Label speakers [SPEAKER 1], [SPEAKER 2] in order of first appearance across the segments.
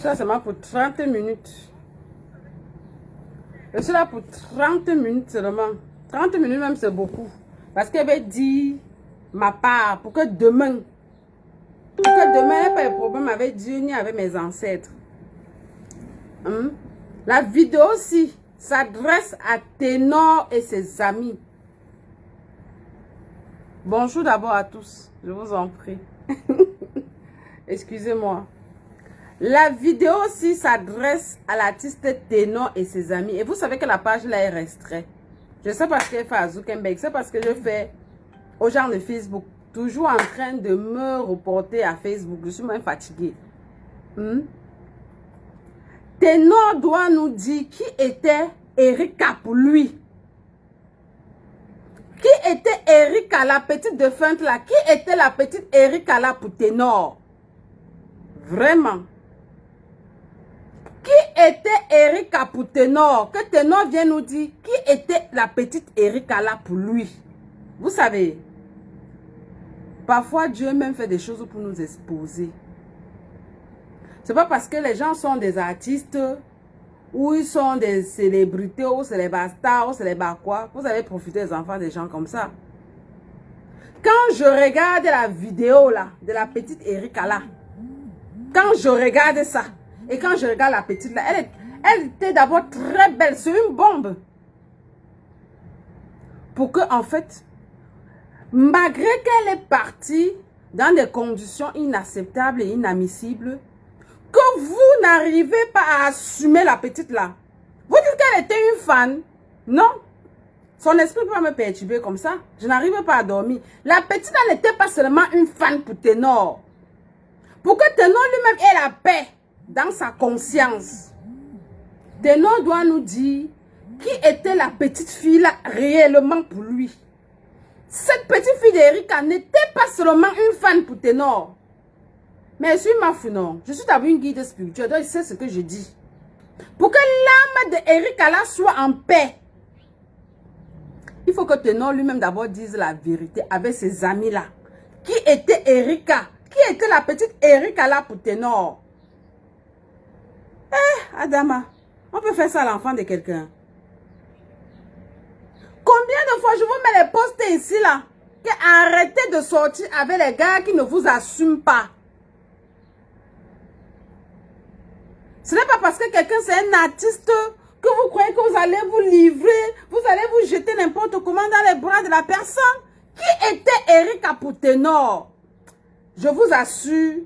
[SPEAKER 1] suis là seulement pour 30 minutes. Je suis là pour 30 minutes seulement. 30 minutes même, c'est beaucoup. Parce qu'elle va dire ma part pour que demain, il n'y ait pas de problème avec Dieu ni avec mes ancêtres. La vidéo aussi s'adresse à Ténor et ses amis. Bonjour d'abord à tous, je vous en prie. Excusez-moi. La vidéo aussi s'adresse à l'artiste Ténor et ses amis. Et vous savez que la page là est restreinte. Je sais pas ce qu'elle fait à Zuckerberg. C'est parce que je fais aux gens de Facebook. Toujours en train de me reporter à Facebook. Je suis même fatiguée. Ténor doit nous dire qui était Erika pour lui. Qui était Erika, la petite de feinte là? Qui était la petite Erika là pour Ténor? Vraiment. Qui était Erika pour Ténor? Que Ténor vienne nous dire qui était la petite Erika là pour lui. Vous savez, parfois Dieu même fait des choses pour nous exposer. C'est pas parce que les gens sont des artistes ou ils sont des célébrités ou c'est les stars ou c'est les quoi. Vous avez profité des enfants des gens comme ça. Quand je regarde la vidéo là de la petite Erika là, quand je regarde ça et quand je regarde la petite là, elle était d'abord très belle, c'est une bombe. Pour que en fait, malgré qu'elle est partie dans des conditions inacceptables et inadmissibles, que vous n'arrivez pas à assumer la petite là. Vous dites qu'elle était une fan. Non. Son esprit peut pas me perturber comme ça. Je n'arrive pas à dormir. La petite là n'était pas seulement une fan pour Ténor. Pour que Ténor lui-même ait la paix dans sa conscience. Ténor doit nous dire qui était la petite fille là réellement pour lui. Cette petite fille d'Erika n'était pas seulement une fan pour Ténor. Mais je suis ma fou, non. Je suis d'abord une guide spirituelle, donc c'est ce que je dis. Pour que l'âme d'Erika là soit en paix, il faut que Ténor lui-même d'abord dise la vérité avec ses amis là. Qui était Erika? Qui était la petite Erika là pour Ténor? Adama, on peut faire ça à l'enfant de quelqu'un. Combien de fois je vous mets les posts ici là? Que arrêtez de sortir avec les gars qui ne vous assument pas. Ce n'est pas parce que quelqu'un c'est un artiste que vous croyez que vous allez vous livrer, vous allez vous jeter n'importe comment dans les bras de la personne. Qui était Erika pour Ténor? Je vous assure,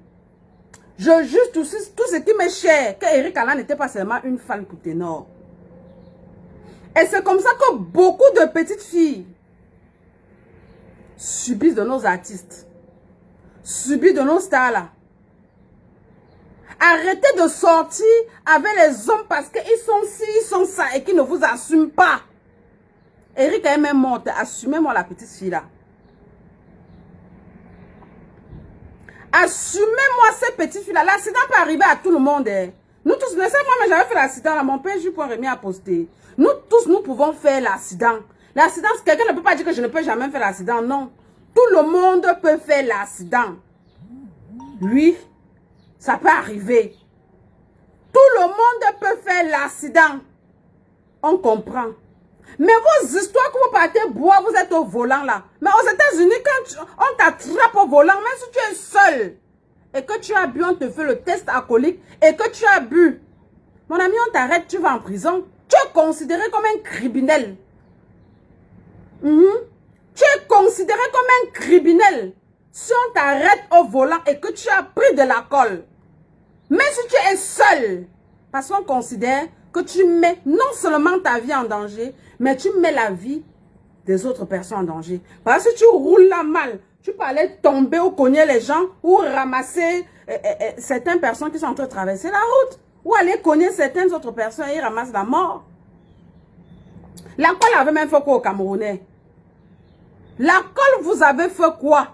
[SPEAKER 1] je juge tout ce qui m'est cher, que Erika là n'était pas seulement une fan pour Ténor. Et c'est comme ça que beaucoup de petites filles subissent de nos artistes, subissent de nos stars là. Arrêtez de sortir avec les hommes parce qu'ils sont ci, ils sont ça et qu'ils ne vous assument pas. Erika est même morte. Assumez-moi la petite fille là. Assumez-moi cette petite fille là. L'accident peut arriver à tout le monde. Nous tous, ne sais moi, mais j'avais fait l'accident là. Mon père, je point remis à poster. Nous tous, nous pouvons faire l'accident. L'accident, quelqu'un ne peut pas dire que je ne peux jamais faire l'accident. Non. Tout le monde peut faire l'accident. Oui. Ça peut arriver. Tout le monde peut faire l'accident. On comprend. Mais vos histoires que vous partez boire, vous êtes au volant là. Mais aux États-Unis, quand on t'attrape au volant, même si tu es seul, et que tu as bu, on te fait le test alcoolique, et que tu as bu, mon ami, on t'arrête, tu vas en prison. Tu es considéré comme un criminel. Tu es considéré comme un criminel. Si on t'arrête au volant et que tu as pris de l'alcool, même si tu es seul, parce qu'on considère que tu mets non seulement ta vie en danger, mais tu mets la vie des autres personnes en danger. Parce que si tu roules là mal, tu peux aller tomber ou cogner les gens ou ramasser certaines personnes qui sont en train de traverser la route. Ou aller cogner certaines autres personnes et ils ramassent la mort. L'alcool avait même fait quoi au Camerounais? L'alcool vous avez fait quoi?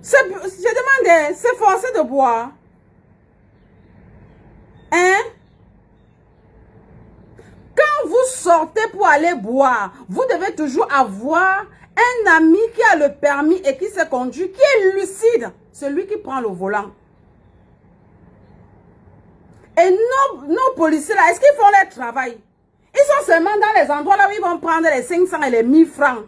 [SPEAKER 1] Je demandais, c'est forcé de boire. Hein? Quand vous sortez pour aller boire, vous devez toujours avoir un ami qui a le permis et qui se conduit, qui est lucide. Celui qui prend le volant. Et nos policiers là, est-ce qu'ils font leur travail? Ils sont seulement dans les endroits là où ils vont prendre les 500 et les 1000 francs.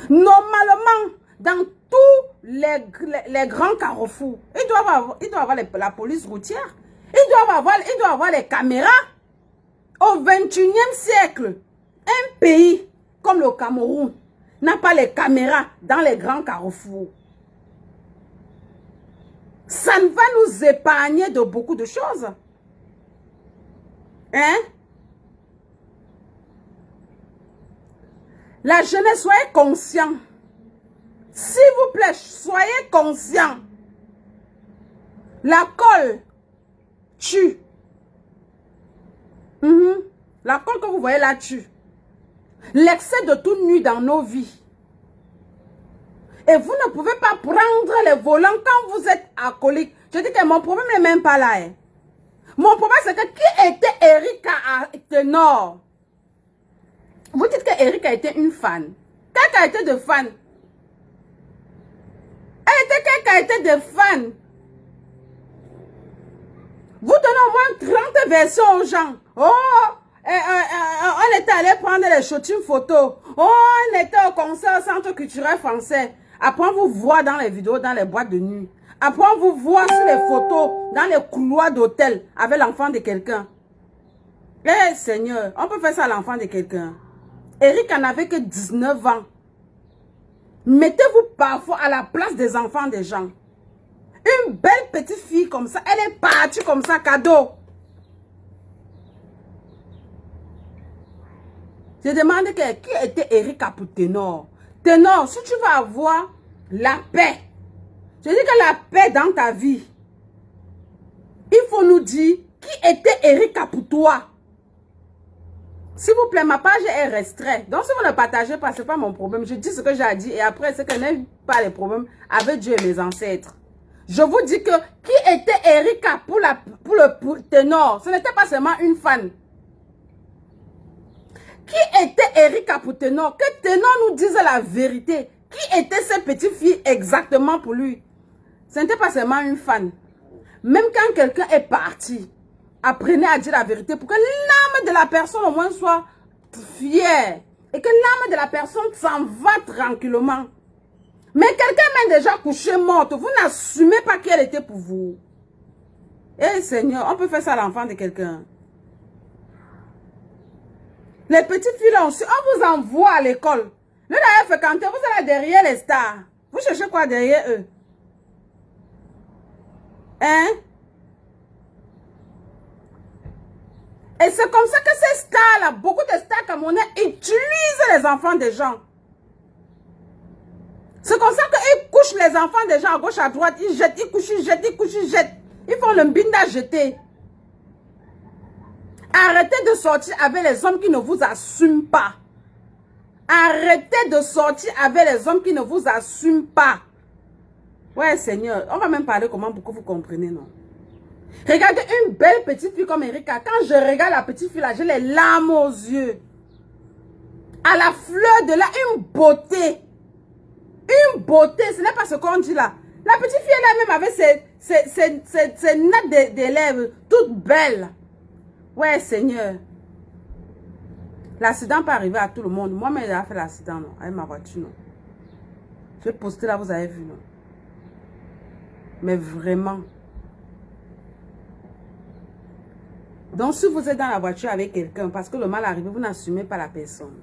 [SPEAKER 1] Normalement, dans tous les grands carrefours, ils doivent avoir la police routière. Ils doivent avoir les caméras. Au 21e siècle, un pays comme le Cameroun n'a pas les caméras dans les grands carrefours. Ça va nous épargner de beaucoup de choses. Hein? La jeunesse, soyez conscients. S'il vous plaît, soyez conscients. La colle tue. La colle que vous voyez là tue. L'excès de tout nu dans nos vies. Et vous ne pouvez pas prendre les volants quand vous êtes alcoolique. Je dis que mon problème n'est même pas là. Hein. Mon problème, c'est que qui était Erika à Ténor? Vous dites que Erika était une fan. Quelle qualité de fan? Elle était quelle qualité de fan? Vous donnez au moins 30 versions aux gens. Oh, on était allé prendre les shootings photos. Oh, on était au concert au Centre culturel français. Après, on vous voit dans les vidéos, dans les boîtes de nuit. Après, on vous voit sur les photos, dans les couloirs d'hôtel, avec l'enfant de quelqu'un. Eh Seigneur, on peut faire ça à l'enfant de quelqu'un. Eric n'avait que 19 ans. Mettez-vous parfois à la place des enfants des gens. Une belle petite fille comme ça, elle est partie comme ça, cadeau. Je demande qui était Erika pour Ténor. Ténor, si tu veux avoir la paix, je dis que la paix dans ta vie, il faut nous dire qui était Erika pour toi. S'il vous plaît, ma page est restreinte. Donc, si vous ne partagez pas, ce n'est pas mon problème. Je dis ce que j'ai dit et après, c'est que je n'ai pas les problèmes avec Dieu et mes ancêtres. Je vous dis que qui était Erika pour le Ténor? Ce n'était pas seulement une fan. Qui était Erika pour Ténor? Que Ténor nous dise la vérité. Qui était cette petite fille exactement pour lui? Ce n'était pas seulement une fan. Même quand quelqu'un est parti, apprenez à dire la vérité pour que l'âme de la personne au moins soit fière. Et que l'âme de la personne s'en va tranquillement. Mais quelqu'un m'a déjà couché morte. Vous n'assumez pas qu'elle était pour vous. Eh Seigneur, on peut faire ça à l'enfant de quelqu'un. Les petites filles là aussi, on vous envoie à l'école. Le d'ailleurs fréquenter, vous allez derrière les stars. Vous cherchez quoi derrière eux? Hein? Et c'est comme ça que ces stars-là, beaucoup de stars camerounais utilisent les enfants des gens. C'est comme ça qu'ils couchent les enfants des gens à gauche, à droite. Ils jettent, ils couchent, ils jettent, ils couchent, ils jettent. Ils font le mbinda jeter. Arrêtez de sortir avec les hommes qui ne vous assument pas. Arrêtez de sortir avec les hommes qui ne vous assument pas. Ouais, Seigneur, on va même parler comment pour que vous compreniez, non? Regardez une belle petite fille comme Erika. Quand je regarde la petite fille là, j'ai les larmes aux yeux. À la fleur de là, une beauté. Une beauté, ce n'est pas ce qu'on dit là. La petite fille elle-même avec ses nattes des lèvres, toutes belles. Ouais, Seigneur. L'accident peut arriver à tout le monde. Moi-même, j'ai fait l'accident, non? Avec ma voiture, non? J'ai posté là, vous avez vu, non? Mais vraiment. Donc, si vous êtes dans la voiture avec quelqu'un, parce que le mal arrive, vous n'assumez pas la personne.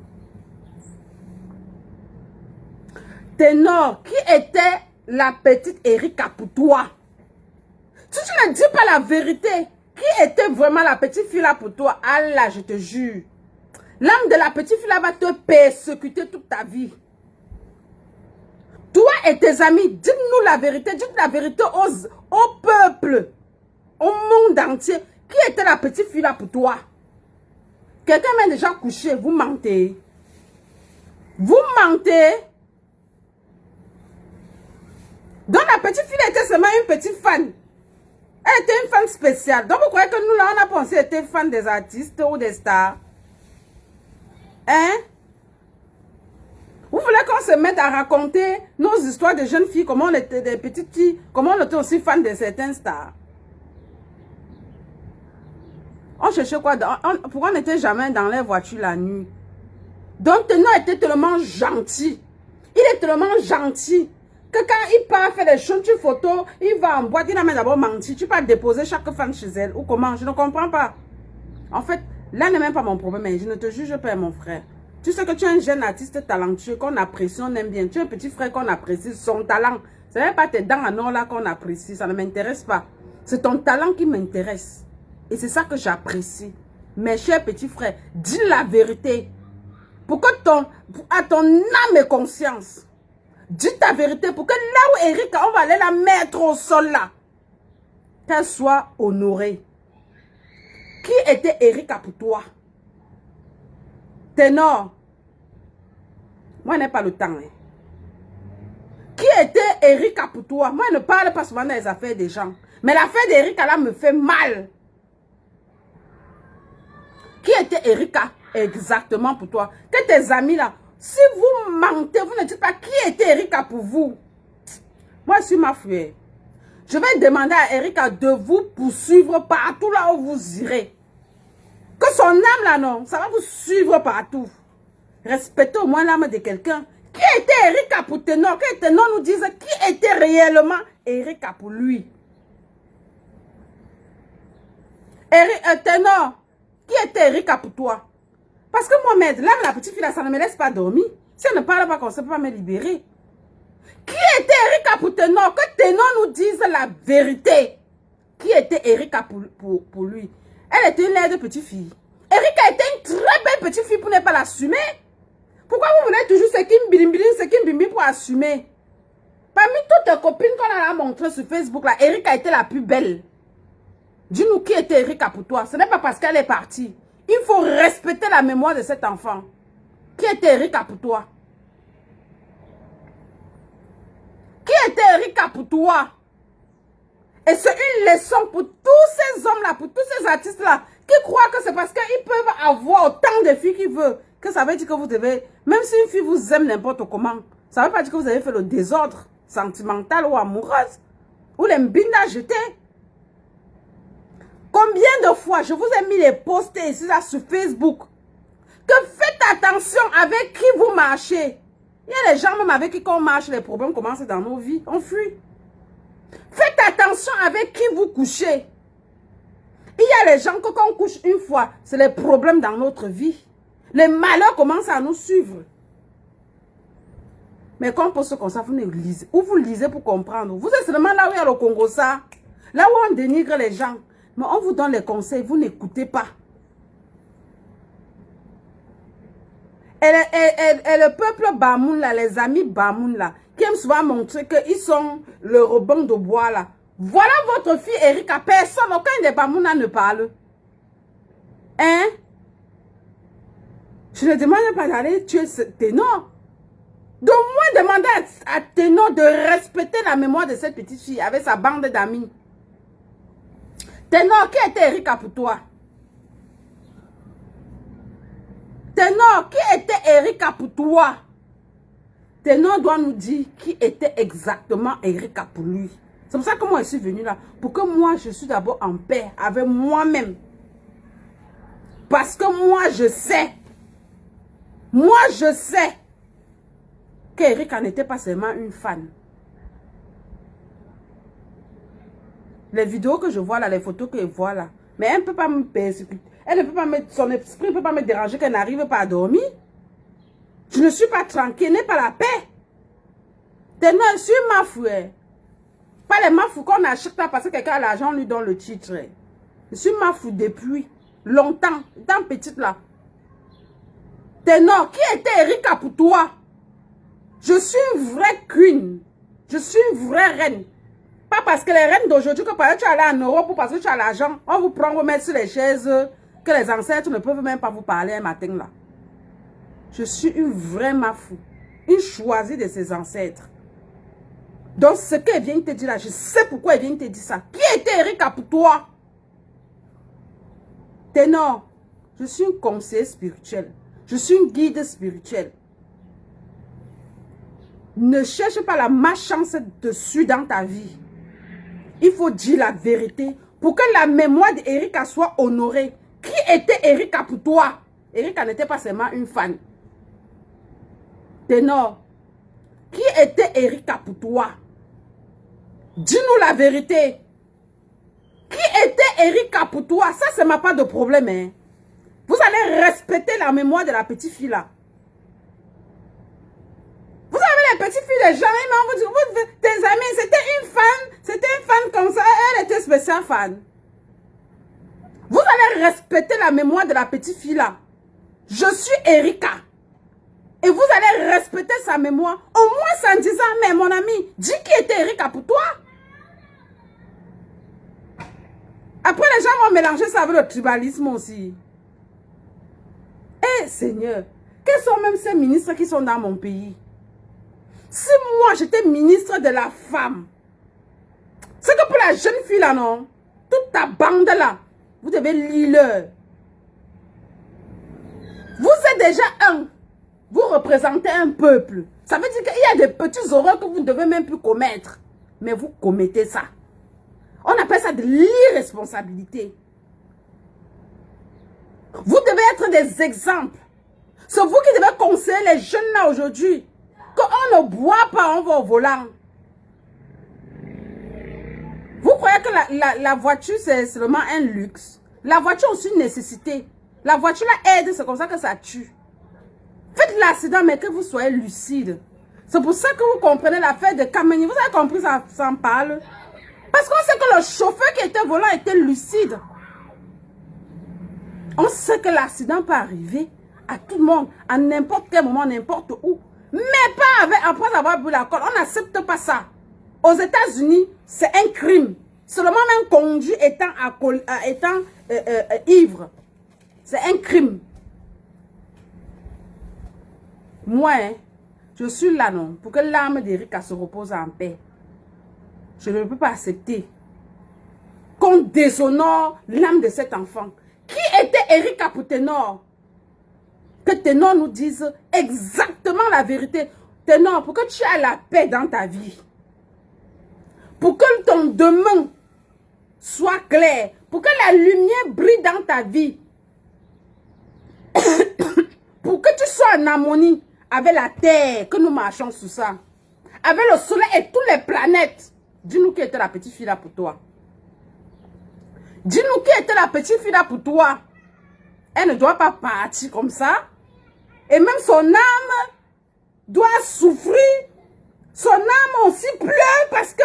[SPEAKER 1] Ténor, qui était la petite Erika pour toi? Si tu ne dis pas la vérité, qui était vraiment la petite fille là pour toi? Allah, je te jure. L'âme de la petite fille là va te persécuter toute ta vie. Toi et tes amis, dites-nous la vérité. Dites la vérité au peuple, au monde entier. Qui était la petite fille là pour toi? Quelqu'un m'a déjà couché, vous mentez. Vous mentez. Donc la petite fille était seulement une petite fan. Elle était une fan spéciale. Donc vous croyez que nous là, on a pensé être fan des artistes ou des stars? Hein? Vous voulez qu'on se mette à raconter nos histoires de jeunes filles, comment on était des petites filles, comment on était aussi fan de certains stars? On cherchait quoi? Pourquoi on n'était jamais dans les voitures la nuit? Donc, Ténor était tellement gentil. Il est tellement gentil que quand il part faire des choses, une photo, il va en boîte, il a d'abord menti. Tu peux déposer chaque femme chez elle. Ou comment? Je ne comprends pas. En fait, là n'est même pas mon problème. Mais je ne te juge pas, mon frère. Tu sais que tu es un jeune artiste talentueux qu'on apprécie, on aime bien. Tu es un petit frère qu'on apprécie, son talent. Ce n'est pas tes dents en or là qu'on apprécie. Ça ne m'intéresse pas. C'est ton talent qui m'intéresse. Et c'est ça que j'apprécie. Mes chers petits frères, dis la vérité. Pour que à ton âme et conscience, dis ta vérité. Pour que là où Erika, on va aller la mettre au sol là, qu'elle soit honorée. Qui était Erika pour toi? Ténor. Moi, je n'ai pas le temps. Hein. Qui était Erika pour toi? Moi, je ne parle pas souvent des affaires des gens. Mais l'affaire d'Erika là me fait mal. Qui était Erika exactement pour toi? Que tes amis là, si vous mentez, vous ne dites pas qui était Erika pour vous. Moi, je suis ma frère. Je vais demander à Erika de vous poursuivre partout là où vous irez. Que son âme là, non, ça va vous suivre partout. Respectez au moins l'âme de quelqu'un. Qui était Erika pour Ténor? Que Ténor nous dise qui était réellement Erika pour lui. Ténor, qui était Erika pour toi? Parce que moi, là, la petite fille, là, ça ne me laisse pas dormir. Si elle ne parle pas comme ça, ne peut pas me libérer. Qui était Erika pour Ténor? Que Ténor nous dise la vérité. Qui était Erika pour lui? Elle était une laide petite fille. Erika était une très belle petite fille pour ne pas l'assumer. Pourquoi vous voulez toujours ce qui bimbi pour assumer? Parmi toutes les copines qu'on a montrées sur Facebook, là, Erika était la plus belle. Dis-nous qui était Erika pour toi. Ce n'est pas parce qu'elle est partie. Il faut respecter la mémoire de cet enfant. Qui était Erika pour toi? Qui était Erika pour toi? Et c'est une leçon pour tous ces hommes-là, pour tous ces artistes-là, qui croient que c'est parce qu'ils peuvent avoir autant de filles qu'ils veulent, que ça veut dire que vous devez, même si une fille vous aime n'importe comment, ça ne veut pas dire que vous avez fait le désordre sentimental ou amoureuse, ou les mbines à jeter. Combien de fois je vous ai mis les posts ici là sur Facebook, que faites attention avec qui vous marchez. Il y a les gens même avec qui on marche, les problèmes commencent dans nos vies, on fuit. Faites attention avec qui vous couchez. Il y a les gens que quand on couche une fois, c'est les problèmes dans notre vie. Les malheurs commencent à nous suivre. Mais quand on pose comme ça, vous ne lisez. Ou vous lisez pour comprendre. Vous êtes seulement là où il y a le Congo, ça. Là où on dénigre les gens. Mais on vous donne les conseils, vous n'écoutez pas. Et le peuple Bamoun, là, les amis Bamoun, là, qui aiment souvent montrer qu'ils sont le rebond de bois, là. Voilà votre fille Erika. Personne, aucun des Bamouna ne parle. Hein? Je ne demande pas d'aller tuer ce Ténor. De moins demander à Ténor de respecter la mémoire de cette petite fille avec sa bande d'amis. Ténor, qui était Erika pour toi? Ténor, qui était Erika pour toi? Ténor doit nous dire qui était exactement Erika pour lui. C'est pour ça que moi, je suis venue là. Pour que moi, je suis d'abord en paix avec moi-même. Parce que moi, je sais. Moi, je sais qu'Erika n'était pas seulement une fan. Les vidéos que je vois là, les photos que je vois là, mais elle ne peut pas me persécuter. Elle ne peut pas mettre, son esprit ne peut pas me déranger qu'elle n'arrive pas à dormir. Je ne suis pas tranquille, n'est pas la paix. Ténor, je suis ma frère. Pas les mafous qu'on achète là parce que quelqu'un a l'argent, lui donne le titre. Je suis ma fou depuis longtemps, étant petite là. Ténor, qui était Erika pour toi? Je suis une vraie queen. Je suis une vraie reine. Pas parce que les reines d'aujourd'hui, que parce que tu es allé en Europe ou parce que tu as l'argent, on vous prend, vous met sur les chaises, que les ancêtres ne peuvent même pas vous parler un matin là. Je suis une vraie mafou. Une choisie de ses ancêtres. Donc, ce qu'elle vient te dire là, je sais pourquoi elle vient te dire ça. Qui était Erika pour toi? Ténor, je suis une conseillère spirituelle. Je suis une guide spirituelle. Ne cherche pas la malchance dessus dans ta vie. Il faut dire la vérité pour que la mémoire d'Erika soit honorée. Qui était Erika pour toi? Erika n'était pas seulement une fan. Ténor. Qui était Erika pour toi? Dis-nous la vérité. Qui était Erika pour toi? Ça, ça m'a pas de problème. Hein. Vous allez respecter la mémoire de la petite fille là. Vous avez les petites filles des gens, tes amis, c'était une fan comme ça, elle était spéciale fan. Vous allez respecter la mémoire de la petite fille là. Je suis Erika. Et vous allez respecter sa mémoire, au moins en disant, mais mon ami, dis qui était Erika pour toi. Après, les gens vont mélanger ça avec le tribalisme aussi. Eh Seigneur, quels sont même ces ministres qui sont dans mon pays? Si moi, j'étais ministre de la femme, c'est que pour la jeune fille là, non? Toute ta bande là, vous devez lire. Vous êtes déjà un. Vous représentez un peuple. Ça veut dire qu'il y a des petits horreurs que vous ne devez même plus commettre. Mais vous commettez ça. On appelle ça de l'irresponsabilité. Vous devez être des exemples. C'est vous qui devez conseiller les jeunes là aujourd'hui. Qu'on ne boit pas, on va au volant. Vous croyez que la voiture c'est seulement un luxe? La voiture est aussi une nécessité. La voiture là aide, c'est comme ça que ça tue. Faites l'accident, mais que vous soyez lucide. C'est pour ça que vous comprenez l'affaire de Kameni. Vous avez compris, ça en parle. Parce qu'on sait que le chauffeur qui était volant était lucide. On sait que l'accident peut arriver à tout le monde, à n'importe quel moment, n'importe où. Mais pas après avoir bu l'alcool. On n'accepte pas ça. Aux États-Unis, c'est un crime. Seulement même conduit étant ivre. C'est un crime. Moi, hein, je suis là, non, pour que l'âme d'Erika se repose en paix. Je ne peux pas accepter qu'on déshonore l'âme de cet enfant. Qui était Erika pour Ténor? Que Ténor nous dise exactement la vérité. Ténor, pour que tu aies la paix dans ta vie. Pour que ton demain soit clair. Pour que la lumière brille dans ta vie. Pour que tu sois en harmonie avec la terre, que nous marchons sous ça. Avec le soleil et toutes les planètes. Dis-nous qui était la petite fille là pour toi. Dis-nous qui était la petite fille là pour toi. Elle ne doit pas partir comme ça. Et même son âme doit souffrir. Son âme aussi pleure parce que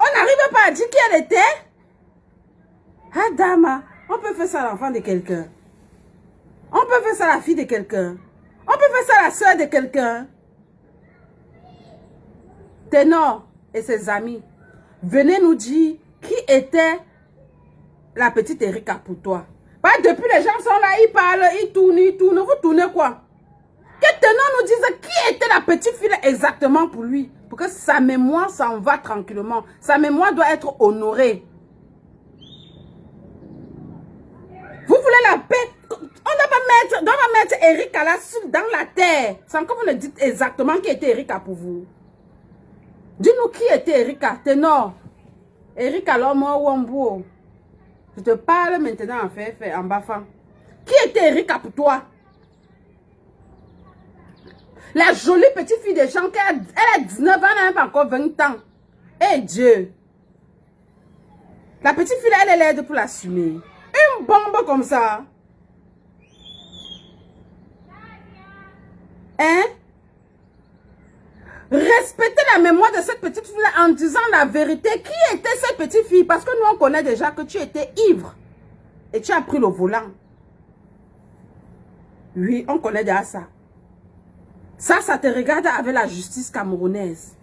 [SPEAKER 1] on n'arrive pas à dire qui elle était. Ah dama, on peut faire ça à l'enfant de quelqu'un. On peut faire ça à la fille de quelqu'un. On peut faire ça à la soeur de quelqu'un. Ténor et ses amis, venez nous dire qui était la petite Erika pour toi. Bah, depuis les gens sont là, ils parlent, ils tournent. Vous tournez quoi? Que Ténor nous dise qui était la petite fille exactement pour lui. Pour que sa mémoire s'en va tranquillement. Sa mémoire doit être honorée. Vous voulez la paix? On doit pas mettre Erika là dans la terre. Sans que vous ne dites exactement qui était Erika pour vous. Dis-nous qui était Erika. Ténor. Erika l'homme Wambo. Je te parle maintenant en fait, en bafant. Qui était Erika pour toi? La jolie petite fille des gens, elle a 19 ans, elle n'a pas encore 20 ans. Eh Dieu. La petite fille, elle est laide pour l'assumer. Une bombe comme ça. Hein? Respectez la mémoire de cette petite fille en disant la vérité. Qui était cette petite fille? Parce que nous, on connaît déjà que tu étais ivre. Et tu as pris le volant. Oui, on connaît déjà ça. Ça te regarde avec la justice camerounaise.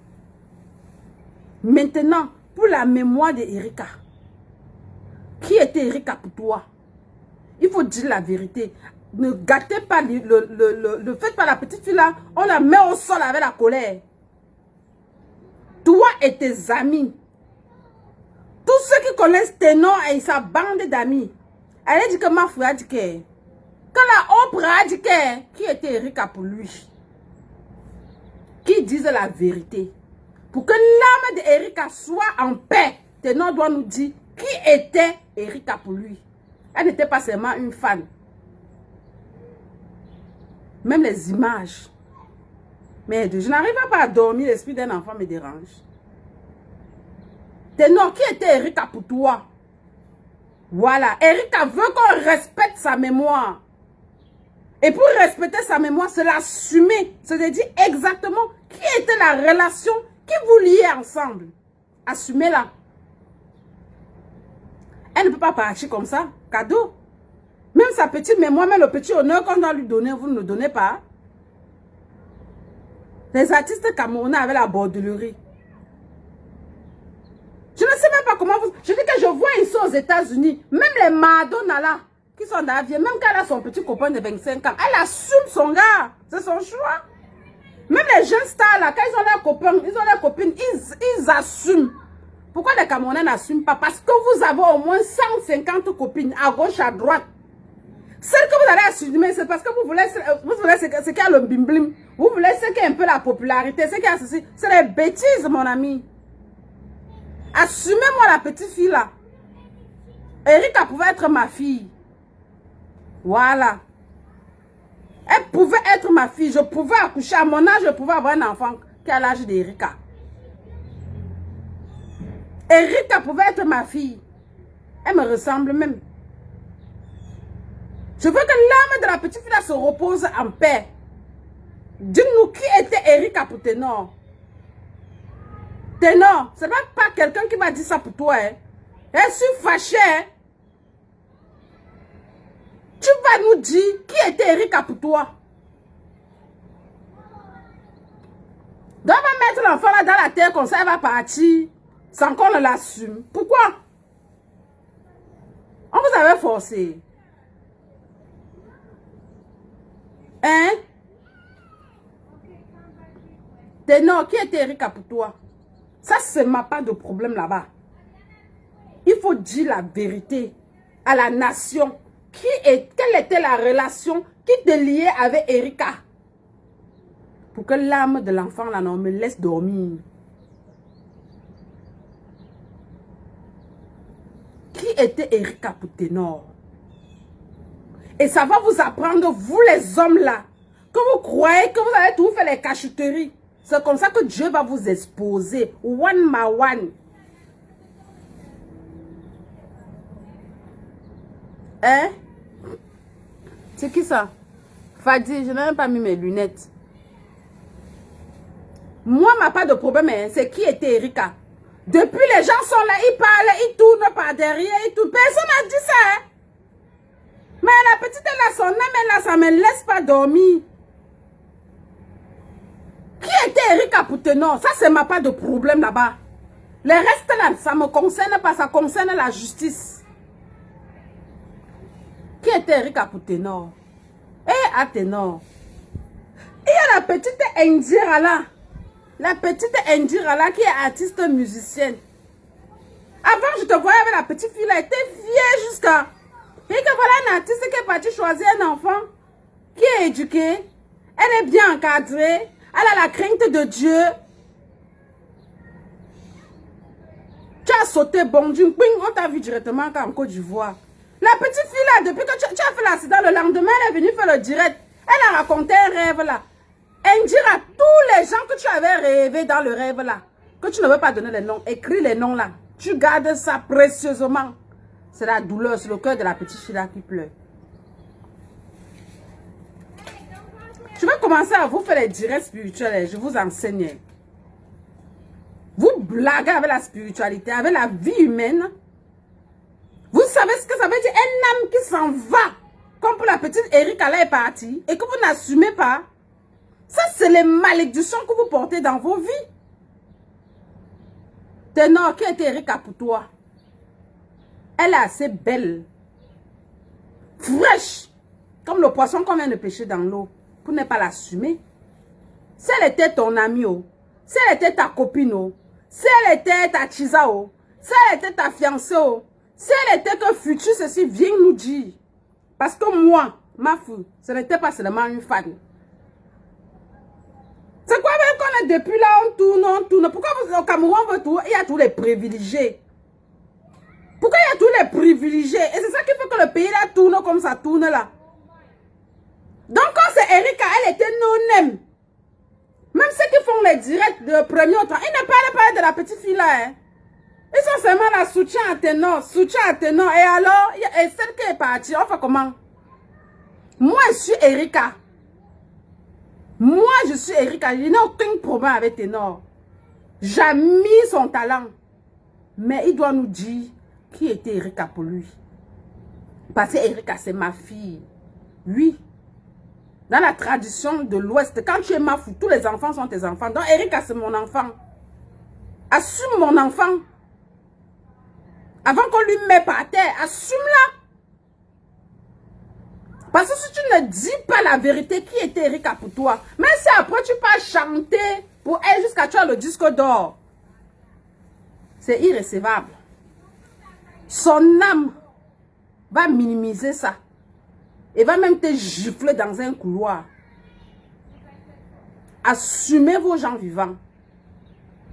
[SPEAKER 1] Maintenant, pour la mémoire d'Erika. Qui était Erika pour toi? Il faut dire la vérité. Ne gâtez pas ne faites pas la petite fille là. On la met au sol avec la colère. Toi et tes amis. Tous ceux qui connaissent Ténor et sa bande d'amis. Elle dit que ma frère a dit que. Quand la Oprah a dit que. Qui était Erika pour lui? Qui disent la vérité. Pour que l'âme d'Erika soit en paix. Ténor doit nous dire qui était Erika pour lui. Elle n'était pas seulement une fan. Même les images. Mais je n'arrive pas à dormir, l'esprit d'un enfant me dérange. Ténor, qui était Erika pour toi? Voilà, Erika veut qu'on respecte sa mémoire. Et pour respecter sa mémoire, c'est l'assumer. C'est de dire exactement qui était la relation qui vous liait ensemble. Assumez-la. Elle ne peut pas partir comme ça, cadeau. Même sa petite mémoire, même le petit honneur qu'on doit lui donner, vous ne le donnez pas. Les artistes camerounais avaient la bordellerie. Je ne sais même pas comment vous... Je dis que je vois ici aux États-Unis, même les Madonna là, qui sont dans la vie, même quand elle a son petit copain de 25 ans, elle assume son gars. C'est son choix. Même les jeunes stars là, quand ils ont leurs copains, ils ont leurs copines, ils assument. Pourquoi les Camerounais n'assument pas? Parce que vous avez au moins 150 copines à gauche, à droite. Celle que vous allez assumer, c'est parce que vous voulez ce qu'il y a le bim-blim. Vous voulez ce qui est un peu la popularité, ce qui a ceci. C'est des bêtises, mon ami. Assumez-moi la petite fille là. Erika pouvait être ma fille. Voilà. Elle pouvait être ma fille. Je pouvais accoucher. À mon âge, je pouvais avoir un enfant qui a l'âge d'Erika. Erika pouvait être ma fille. Elle me ressemble même. Je veux que l'âme de la petite fille là se repose en paix. Dis-nous qui était Erika pour Ténor. Ténor, ce n'est pas quelqu'un qui m'a dit ça pour toi. Hein. Je suis fâchée. Hein. Tu vas nous dire qui était Erika pour toi. Donc, on va mettre l'enfant là dans la terre comme ça, elle va partir sans qu'on ne l'assume. Pourquoi? On vous avait forcé. Hein? Ténor, qui était Erika pour toi? Ça, c'est ma part de problème là-bas. Il faut dire la vérité à la nation. Quelle était la relation qui te liait avec Erika? Pour que l'âme de l'enfant là non me laisse dormir. Qui était Erika pour Ténor? Et ça va vous apprendre, vous les hommes là, que vous croyez que vous allez tout faire les cacheteries. C'est comme ça que Dieu va vous exposer, one by one. Hein? C'est qui ça? Fadi, je n'ai même pas mis mes lunettes. Moi, ma part de problème, hein, c'est qui était Erika. Depuis, les gens sont là, ils parlent, ils tournent par derrière, ils tournent. Personne n'a dit ça. Hein? Mais la petite, elle a son âme, elle a, ça ne me laisse pas dormir. Qui était Erika pour Ténor? Ça, c'est ma part de problème là-bas. Le reste là, ça ne me concerne pas, ça concerne la justice. Qui était Erika pour Ténor? Et à Ténor. Il y a la petite Indira là. La petite Indira là qui est artiste musicienne. Avant, je te voyais avec la petite fille là, elle était vieille jusqu'à... Et que voilà un artiste qui est parti choisir un enfant qui est éduqué. Elle est bien encadrée. Elle a la crainte de Dieu. Tu as sauté bon d'une ping, on t'a vu directement en Côte d'Ivoire. La petite fille là, depuis que tu as fait l'accident, le lendemain, elle est venue faire le direct. Elle a raconté un rêve là. Elle dit à tous les gens que tu avais rêvé dans le rêve là, que tu ne veux pas donner les noms, écris les noms là. Tu gardes ça précieusement. C'est la douleur, c'est le cœur de la petite fille là qui pleure. Je vais commencer à vous faire les directs spirituels. Je vous enseigne. Vous blaguez avec la spiritualité, avec la vie humaine. Vous savez ce que ça veut dire? Un âme qui s'en va. Comme pour la petite Erika, elle est partie. Et que vous n'assumez pas. Ça, c'est les malédictions que vous portez dans vos vies. Ténor, qui était Erika pour toi? Elle est assez belle. Fraîche. Comme le poisson qu'on vient de pêcher dans l'eau. Pour ne pas l'assumer. Si elle était ton amie, oh. Si elle était ta copine, oh. Si elle était ta chisa, oh. Si elle était ta fiancée, oh. Si elle était que futur, ceci, viens nous dire. Parce que moi, ma fille, ce n'était pas seulement une fan. C'est quoi même qu'on est depuis là, on tourne. Pourquoi au Cameroun, on veut tout? Il y a tous les privilégiés. Pourquoi il y a tous les privilégiés? Et c'est ça qui fait que le pays là tourne comme ça tourne là. Donc quand c'est Erika, elle était non-name. Même ceux qui font les directs de premier au temps, ils ne parlent pas de la petite fille là. Hein. Ils sont seulement là, soutien à ténor, soutien à ténor. Et alors, et celle qui est partie, on fait comment? Moi, je suis Erika. Moi, je suis Erika. Il n'y a aucun problème avec ténor. J'admire son talent. Mais il doit nous dire qui était Erika pour lui. Parce que Erika, c'est ma fille. Oui. Dans la tradition de l'Ouest, quand tu es ma fou, tous les enfants sont tes enfants. Donc Erika, c'est mon enfant. Assume mon enfant. Avant qu'on lui mette par terre, assume-la. Parce que si tu ne dis pas la vérité, qui était Erika pour toi? Même si après tu peux chanter pour elle jusqu'à tu as le disque d'or. C'est irrécevable. Son âme va minimiser ça. Et va même te gifler dans un couloir. Assumez vos gens vivants.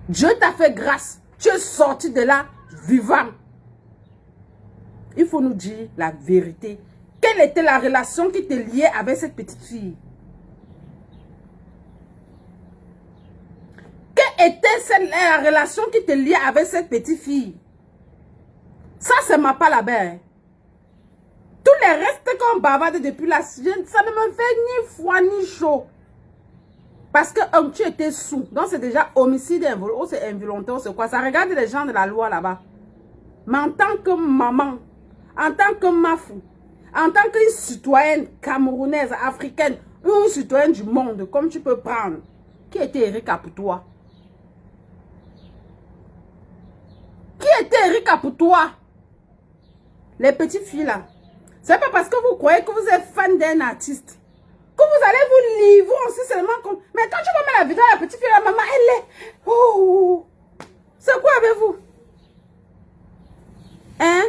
[SPEAKER 1] Dieu t'a fait grâce. Tu es sorti de là vivant. Il faut nous dire la vérité. Quelle était la relation qui te liait avec cette petite fille? Quelle était la relation qui te liait avec cette petite fille? Ça, c'est ma pas la belle. Tous les restes qu'on bavarde depuis la sienne, ça ne me fait ni froid ni chaud. Parce que tu étais sous. Donc c'est déjà homicide involontaire, c'est involontaire, c'est quoi? Ça regarde les gens de la loi là-bas. Mais en tant que maman, en tant que mafou, en tant que citoyenne camerounaise, africaine, ou citoyenne du monde, comme tu peux prendre, qui était Erika pour toi? Qui était Erika pour toi? Les petites filles là. C'est pas parce que vous croyez que vous êtes fan d'un artiste que vous allez vous livrer aussi seulement comme... Mais quand tu vois la vidéo de la petite fille, la maman, elle est... Oh! C'est quoi avec vous? Hein?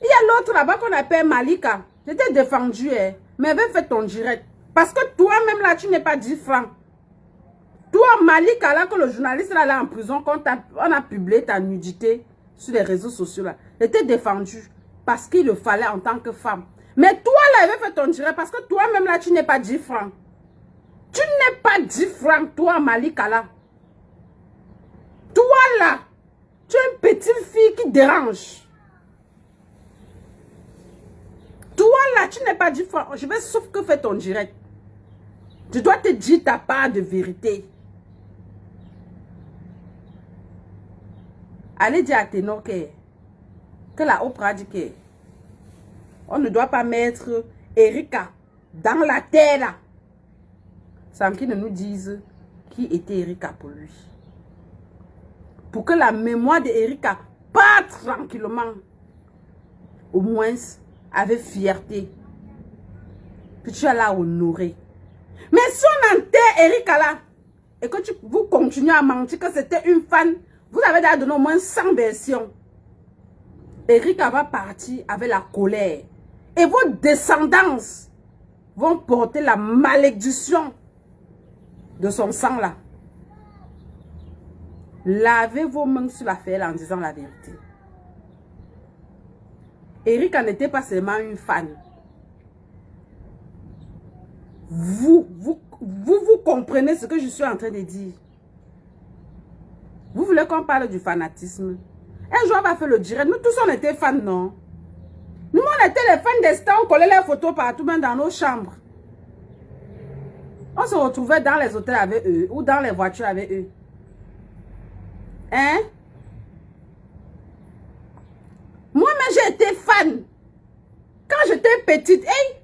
[SPEAKER 1] Il y a l'autre là-bas qu'on appelle Malika. Je t'ai défendu, hein, mais va faire ton direct. Parce que toi-même là, tu n'es pas 10 francs. Toi, Malika, là, que le journaliste là en prison, quand on a publié ta nudité sur les réseaux sociaux là, je t'ai défendu. Parce qu'il le fallait en tant que femme. Mais toi là, il va faire ton direct parce que toi-même là, tu n'es pas 10 francs. Tu n'es pas 10 francs, toi, Malika là. Toi là, tu es une petite fille qui dérange. Toi là, tu n'es pas 10 francs. Je vais sauf que faire ton direct. Tu dois te dire ta part de vérité. Allez dire à Ténor que la Oprah dit que on ne doit pas mettre Erika dans la terre là, sans qu'il ne nous dise qui était Erika pour lui. Pour que la mémoire d'Erika parte tranquillement, au moins avec fierté, que tu as là honoré. Mais si on enterre Erika là, et que vous continuez à mentir que c'était une fan, vous avez déjà donné au moins 100 versions. Erika va partir avec la colère. Et vos descendants vont porter la malédiction de son sang là. Lavez vos mains sur l'affaire en disant la vérité. Erika n'était pas seulement une fan. Vous comprenez ce que je suis en train de dire. Vous voulez qu'on parle du fanatisme? Un jour, on va faire le direct. Nous tous, on était fans, non? Nous, on était les fans des stars, on collait les photos partout, même dans nos chambres. On se retrouvait dans les hôtels avec eux, ou dans les voitures avec eux. Hein? Moi-même, j'ai été fan. Quand j'étais petite, hey,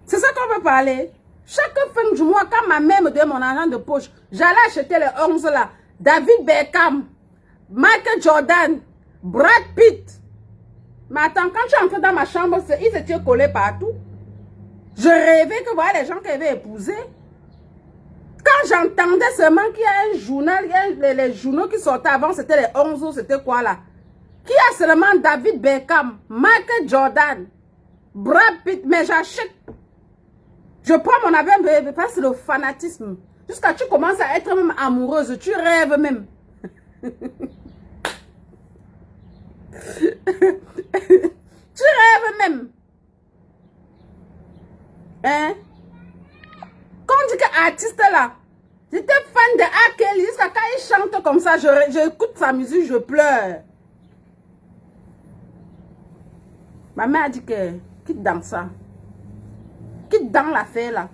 [SPEAKER 1] c'est ça qu'on veut parler. Chaque fin du mois, quand ma mère me donnait mon argent de poche, j'allais acheter les 11 là. David Beckham, Michael Jordan, Brad Pitt. Mais attends, quand tu entres dans ma chambre, ils étaient collés partout. Je rêvais que voilà les gens qui avaient épousé. Quand j'entendais seulement qu'il y a un journal, les journaux qui sortaient avant, c'était les 11, c'était quoi là? Qui a seulement David Beckham, Michael Jordan, Brad Pitt, mais j'achète. Je prends mon avion, parce que c'est le fanatisme. Jusqu'à tu commences à être même amoureuse, tu rêves même. Tu rêves même. Hein? Quand on dit que artiste là, j'étais fan de A. Kelly, jusqu'à quand il chante comme ça, j'écoute sa musique, je pleure. Ma mère a dit que quitte dans ça. Quitte dans l'affaire là.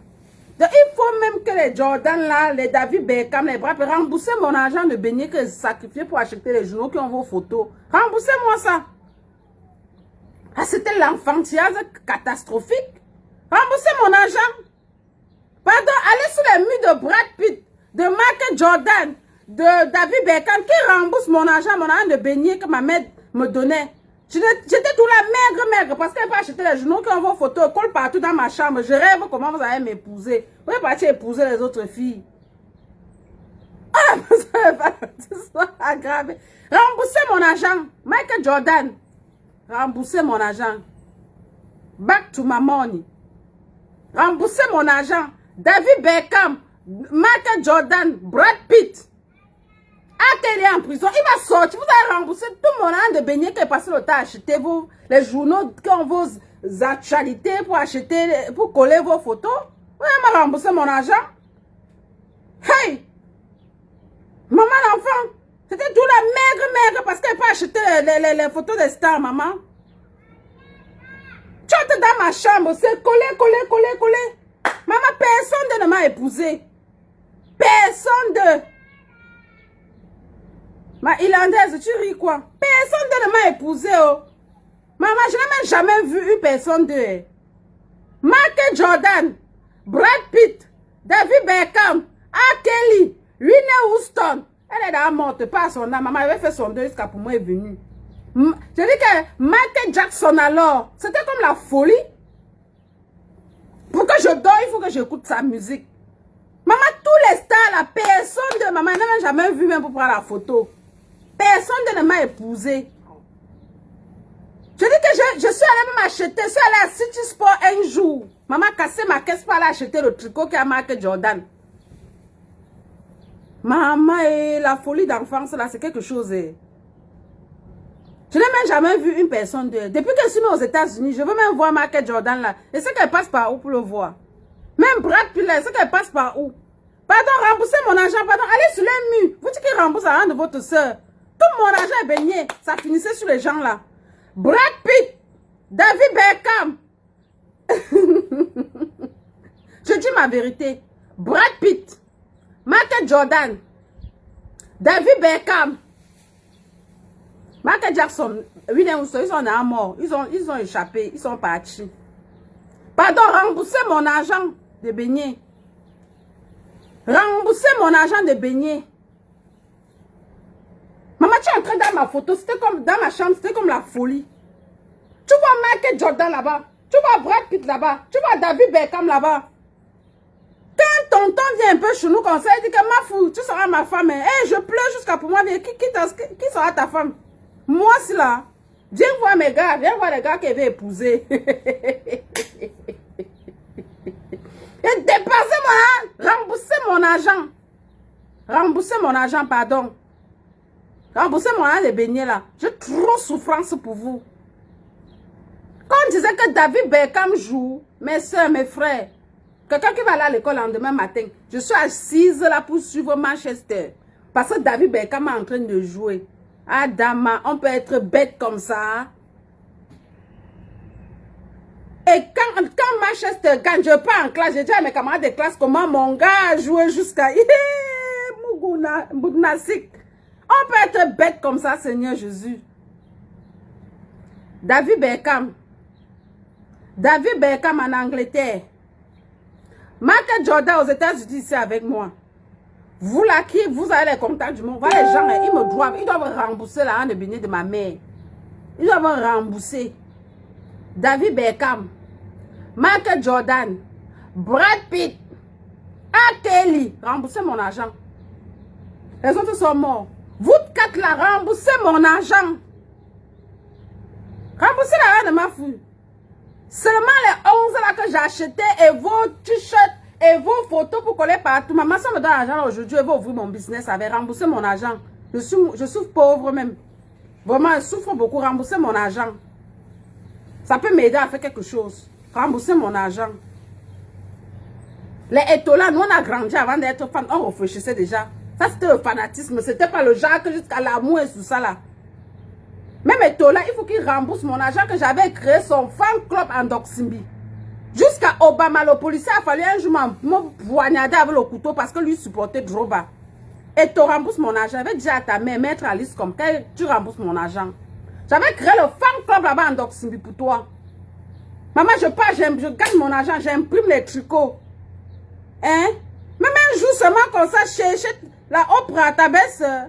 [SPEAKER 1] Donc, il faut même que les Jordan là, les David Beckham, les bras, rembourser mon argent de beignet que j'ai sacrifié pour acheter les journaux qui ont vos photos. Remboursez-moi ça. Ah, c'était l'enfantillage catastrophique. Remboursez mon argent. Pardon, allez sur les murs de Brad Pitt, de Michael Jordan, de David Beckham, qui rembourse mon argent de beignet que ma mère me donnait. J'étais tout là maigre, parce qu'elle va acheter les journaux qui ont vos photos, collent partout dans ma chambre. Je rêve comment vous allez m'épouser. Vous allez partir épouser les autres filles. Ah, c'est aggravé. Remboursez mon argent. Michael Jordan. Remboursez mon argent. Back to my money. Remboursez mon argent. David Beckham, Michael Jordan, Brad Pitt. Quand il est en prison, il va sortir. Vous allez rembourser tout mon an de beignet qui est passé le temps à acheter les journaux qui ont vos actualités pour acheter, pour coller vos photos. Vous allez me rembourser mon argent. Hey! Maman, l'enfant, c'était tout la maigre parce qu'elle peut acheter les photos des stars, maman. Tu es dans ma chambre, c'est collé. Maman, personne ne m'a épousé. Personne de... Ma Irlandaise, tu ris quoi? Personne ne m'a épousé, oh. Maman, je n'ai même jamais vu une personne de... Michael Jordan, Brad Pitt, David Beckham, R. Kelly, Whitney Houston. Elle est dans la morte, pas son âme. Maman avait fait son deuil jusqu'à pour moi est venue. Je dis que Michael Jackson alors, c'était comme la folie. Pour que je dors, il faut que j'écoute sa musique. Maman, tous les stars, la personne de maman, elle n'a jamais vu même pour prendre la photo. Personne ne m'a épousé. Je dis que je suis allée m'acheter, je suis allée à City Sport un jour. Maman a cassé ma caisse pour aller acheter le tricot qui a marqué Jordan. Maman, et la folie d'enfance là, c'est quelque chose. Je n'ai même jamais vu une personne de... Depuis que je suis aux États-Unis, je veux même voir Michael Jordan là. Et c'est qu'elle passe par où pour le voir? Même Brad Pitt là, c'est qu'elle passe par où? Pardon, remboursez mon argent, pardon. Allez sur les murs. Vous dites qu'il rembourse l'argent de votre soeur. Tout mon argent est baigné. Ça finissait sur les gens là. Brad Pitt, David Beckham. Je dis ma vérité. Brad Pitt, Michael Jordan, David Beckham, Michael Jackson, Whitney Houston, ils sont à mort. Ils ont échappé. Ils sont partis. Pardon, remboursez mon argent de beignet. Remboursez mon argent de beignet. Maman, tu es entrée dans ma photo. C'était comme dans ma chambre. C'était comme la folie. Tu vois Michael Jordan là-bas. Tu vois Brad Pitt là-bas. Tu vois David Beckham là-bas. Quand tonton vient un peu chez nous comme ça, il dit que ma fou, tu seras ma femme. Hey, je pleure jusqu'à pour moi. Qui sera ta femme? Moi, c'est là. Viens voir mes gars. Viens voir les gars qui veulent épouser. Et dépassez mon argent. Remboursez mon argent. Remboursez mon argent, pardon. Remboursez mon argent de beignets là. J'ai trop souffrance pour vous. Quand on disait que David Beckham joue, mes soeurs, mes frères, quelqu'un qui va aller à l'école le lendemain matin, je suis assise là pour suivre Manchester. Parce que David Beckham est en train de jouer. Ah, dama, on peut être bête comme ça. Et quand Manchester gagne, je pars en classe, je dis à mes camarades de classe comment mon gars a joué jusqu'à... Mougnassik. On peut être bête comme ça, Seigneur Jésus. David Beckham. David Beckham en Angleterre. Michael Jordan aux États-Unis ici avec moi. Vous là qui, vous avez les contacts du monde. Voilà les gens, ils doivent rembourser l'argent de beignet de ma mère. Ils doivent rembourser. David Beckham, Michael Jordan, Brad Pitt, R. Kelly, remboursez mon argent. Les autres sont morts. Vous quatre là, remboursez mon argent. Remboursez l'argent de ma fille. Seulement les 11 là que j'ai acheté et vos t-shirts et vos photos pour coller partout. Maman, ça me donne l'argent aujourd'hui, elle va ouvrir mon business avec rembourser mon argent. Je suis pauvre même. Vraiment, je souffre beaucoup. Rembourser mon argent. Ça peut m'aider à faire quelque chose. Rembourser mon argent. Les étoiles, nous on a grandi avant d'être fan. On réfléchissait déjà. Ça c'était le fanatisme. C'était pas le genre que jusqu'à l'amour et tout ça là. Même étoiles, il faut qu'il rembourse mon argent que j'avais créé son fan club en Doximbi. Jusqu'à Obama, le policier a fallu un jour me poignarder avec le couteau parce que lui supportait Droba. Et tu rembourses mon argent. J'avais dit à ta mère, mettre à liste comme que tu rembourses mon argent. J'avais créé le fan club là-bas en Doximbi pour toi. Maman, je pars, je gagne mon argent, j'imprime les tricots. Hein? Même un jour seulement comme ça, chercher la Oprah, ta belle-sœur.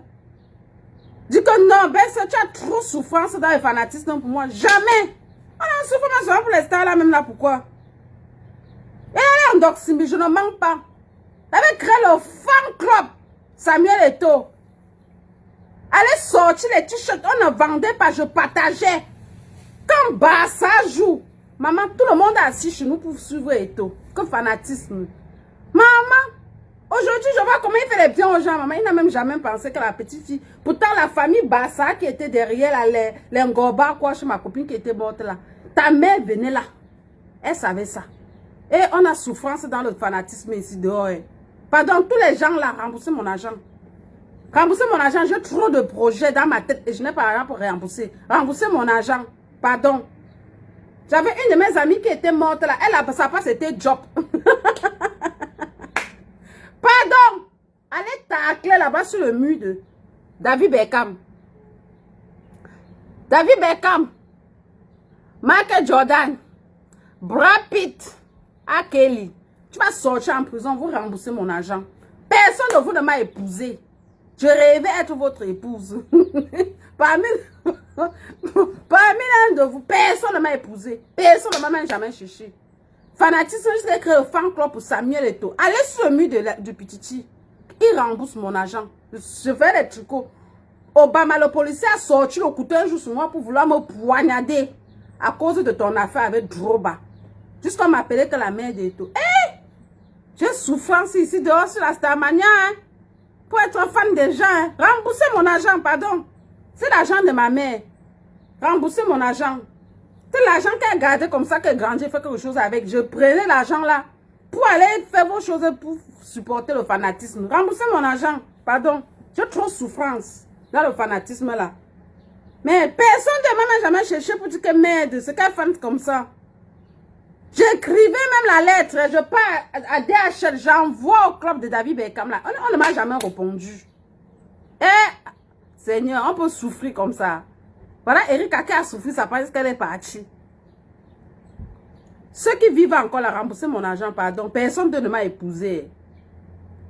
[SPEAKER 1] Dis que non, belle-sœur, tu as trop souffrance dans le fanatisme pour moi. Jamais. On a souffrance pour les stars là, même là, pourquoi? Et elle est en Doximbi, je ne manque pas. J'avais créé le fan club Samuel Eto'o. Allez sortir les t-shirts, on ne vendait pas, je partageais. Quand Bassa joue, maman, tout le monde est assis chez nous pour suivre Eto'o. Que fanatisme. Maman, aujourd'hui, je vois comment il fait les biens aux gens. Maman, il n'a même jamais pensé que la petite fille... Pourtant, la famille Bassa qui était derrière, là, les Ngoba, quoi, chez ma copine qui était morte là. Ta mère venait là. Elle savait ça. Et on a souffrance dans le fanatisme ici dehors. Pardon, tous les gens là, rembourser mon argent. Rembourser mon argent, j'ai trop de projets dans ma tête et je n'ai pas l'argent pour rembourser. Rembourser mon argent, pardon. J'avais une de mes amies qui était morte là. Elle, sa place c'était job. Pardon. Allez tacler là-bas sur le mur de David Beckham. David Beckham. Michael Jordan. Brad Pitt. A Kelly. Tu vas sortir en prison, vous remboursez mon argent. Personne de vous ne m'a épousé. Je rêvais être votre épouse. Parmi l'un de vous, personne ne m'a épousé. Personne ne m'a même jamais cherché. Fanatisme, je créé un fan club pour Samuel Eto'o. Allez sur le mur de Pititi. Il rembourse mon argent. Je fais les tricots. Obama, le policier, a sorti le couteau un jour sur moi pour vouloir me poignarder à cause de ton affaire avec Droba. Jusqu'à m'appeler que la mère d'Eto'o. Hey! J'ai souffrance ici dehors sur la Starmania. Hein? Pour être fan des gens. Hein? Remboursez mon argent, pardon. C'est l'argent de ma mère. Remboursez mon argent. C'est l'argent qu'elle a gardé comme ça, qu'elle grandit, fait quelque chose avec. Je prenais l'argent là pour aller faire vos choses pour supporter le fanatisme. Remboursez mon argent, pardon. J'ai trop souffrance dans le fanatisme là. Mais personne de moi n'a jamais cherché pour dire que merde, c'est qu'elle fan comme ça. J'écrivais même la lettre, je pars à DHL, j'envoie au club de David Beckham là. On ne m'a jamais répondu. Eh, Seigneur, on peut souffrir comme ça. Voilà, Erika qui a souffert, ça parce qu'elle est partie. Ceux qui vivent encore là, rembourser mon argent, pardon. Personne ne m'a épousé.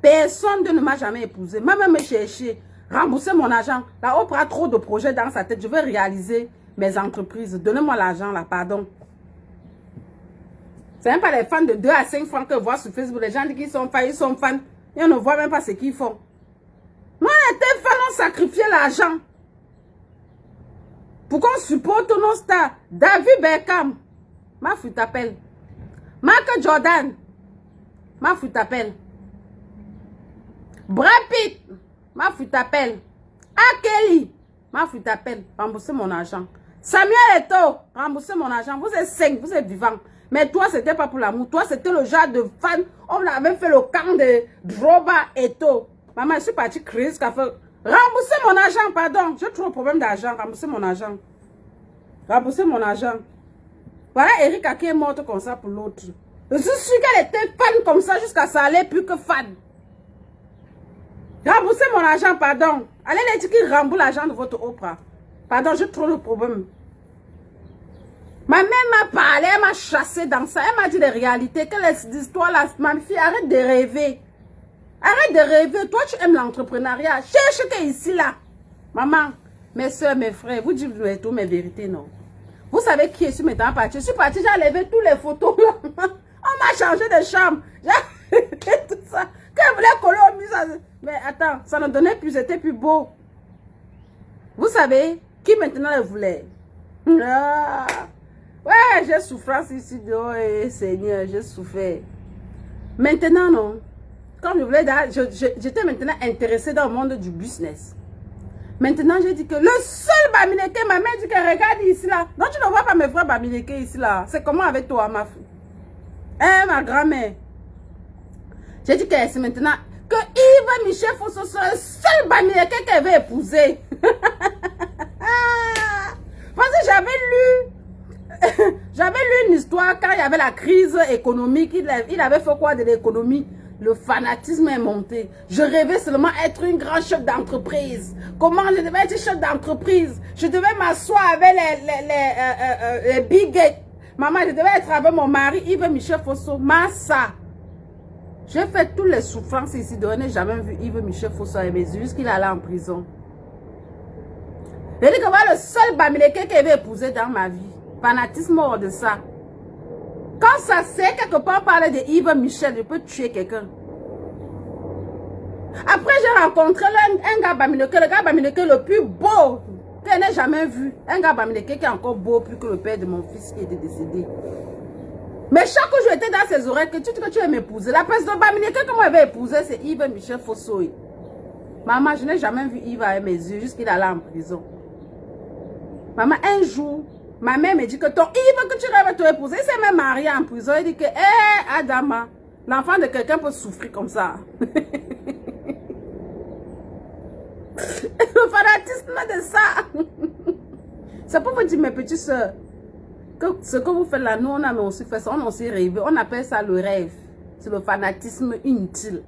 [SPEAKER 1] Personne ne m'a jamais épousé. Même me chercher, rembourser mon argent. Là, on prend trop de projets dans sa tête. Je veux réaliser mes entreprises. Donnez-moi l'argent là, pardon. C'est même pas les fans de 2 à 5 francs que je vois sur Facebook. Les gens qui sont fans, ils sont fans. Ils ne voient même pas ce qu'ils font. Moi, les fans ont sacrifié l'argent. Pour qu'on supporte nos stars. David Beckham. Ma fille t'appelle. Michael Jordan. Ma fille t'appelle. Brad Pitt. Ma fille t'appelle. A Kelly. Ma fille t'appelle. Remboursez mon argent. Samuel Eto'o. Remboursez mon argent. Vous êtes 5. Vous êtes vivants. Mais toi, c'était pas pour l'amour. Toi, c'était le genre de fan. On avait fait le camp de Droba Eto'o. Maman, je suis partie créer ce qu'a fait. Remboursez mon argent, pardon. J'ai trop de problèmes d'argent. Remboursez mon argent. Remboursez mon argent. Voilà Erika qui est morte comme ça pour l'autre. Je suis sûre qu'elle était fan comme ça jusqu'à ça allait plus que fan. Remboursez mon argent, pardon. Allez les dire qu'ils remboursent l'argent de votre Oprah. Pardon, j'ai trop de problèmes. Ma mère m'a parlé, elle m'a chassé dans ça. Elle m'a dit des réalités, que les histoires là. Ma fille, arrête de rêver. Arrête de rêver. Toi, tu aimes l'entrepreneuriat. Cherche que ici, là. Maman, mes soeurs, mes frères, vous dites toutes mes vérités, non? Vous savez qui je suis maintenant partie? Je suis partie, j'ai enlevé toutes les photos, là. On m'a changé de chambre. J'ai tout ça. Quand elle voulait coller au mur, ça... Mais attends, ça ne donnait plus, c'était plus beau. Vous savez, qui maintenant le voulait? Ah. Ouais, j'ai souffrance ici dehors, Seigneur, j'ai souffert. Maintenant, non. Comme je voulais, j'étais maintenant intéressée dans le monde du business. Maintenant, j'ai dit que le seul Bamileke, ma mère dit que regarde ici là. Donc tu ne vois pas mes frères Bamileke ici là. C'est comment avec toi, ma fille? Hein, ma grand-mère? J'ai dit que c'est maintenant que Yves Michel Fosso soit le seul Bamileke qu'elle veut épouser. Parce que j'avais lu une histoire quand il y avait la crise économique. Il avait fait quoi de l'économie? Le fanatisme est monté. Je rêvais seulement être une grande chef d'entreprise. Comment je devais être chef d'entreprise? Je devais m'asseoir avec les big gates. Maman, je devais être avec mon mari, Yves Michel Fosso. Massa. J'ai fait toutes les souffrances ici. Je n'ai jamais vu Yves Michel Fosso à mes yeux jusqu'il allait en prison. Je dis que voilà le seul Bamileke que je vais épouser dans ma vie. Fanatisme hors de ça. Quand ça sait quelque part parler de Yves Michel, je peux tuer quelqu'un. Après, j'ai rencontré un gars Bamileke, le gars Bamileke le plus beau que je n'ai jamais vu. Un gars Bamileke qui est encore beau plus que le père de mon fils qui était décédé. Mais chaque jour, j'étais dans ses oreilles que tu veux m'épouser. La personne de Bamileke que moi je vais épouser, c'est Yves Michel Fosso. Maman, je n'ai jamais vu Yves avec mes yeux jusqu'il allait en prison. Maman, un jour, ma mère me dit que ton Yves que tu rêves te épouser, il s'est même marié en prison. Il dit que, Adama, l'enfant de quelqu'un peut souffrir comme ça. Le fanatisme de ça. C'est pour vous dire, mes petites soeurs, que ce que vous faites là, nous, on a aussi fait ça, on a aussi rêvé. On appelle ça le rêve. C'est le fanatisme inutile.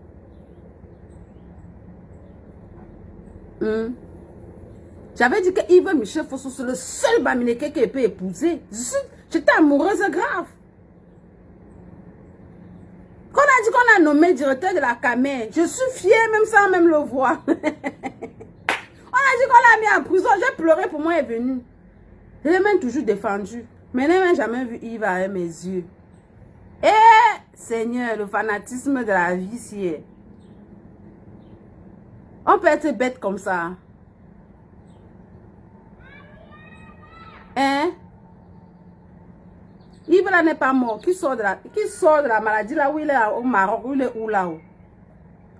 [SPEAKER 1] J'avais dit que Yves Michel Fosso, c'est le seul Bamileke qu'il peut épouser. J'étais amoureuse grave. Quand on a dit qu'on a nommé directeur de la Camer, je suis fière même sans même le voir. On a dit qu'on l'a mis en prison, j'ai pleuré pour moi, il est venu. Je l'ai même toujours défendu. Mais je n'ai même jamais vu Yves avec mes yeux. Eh, Seigneur, le fanatisme de la vie, si. On peut être bête comme ça. Hein? Yves là n'est pas mort. Qui sort de la maladie là où il est au Maroc, où il est où là-haut?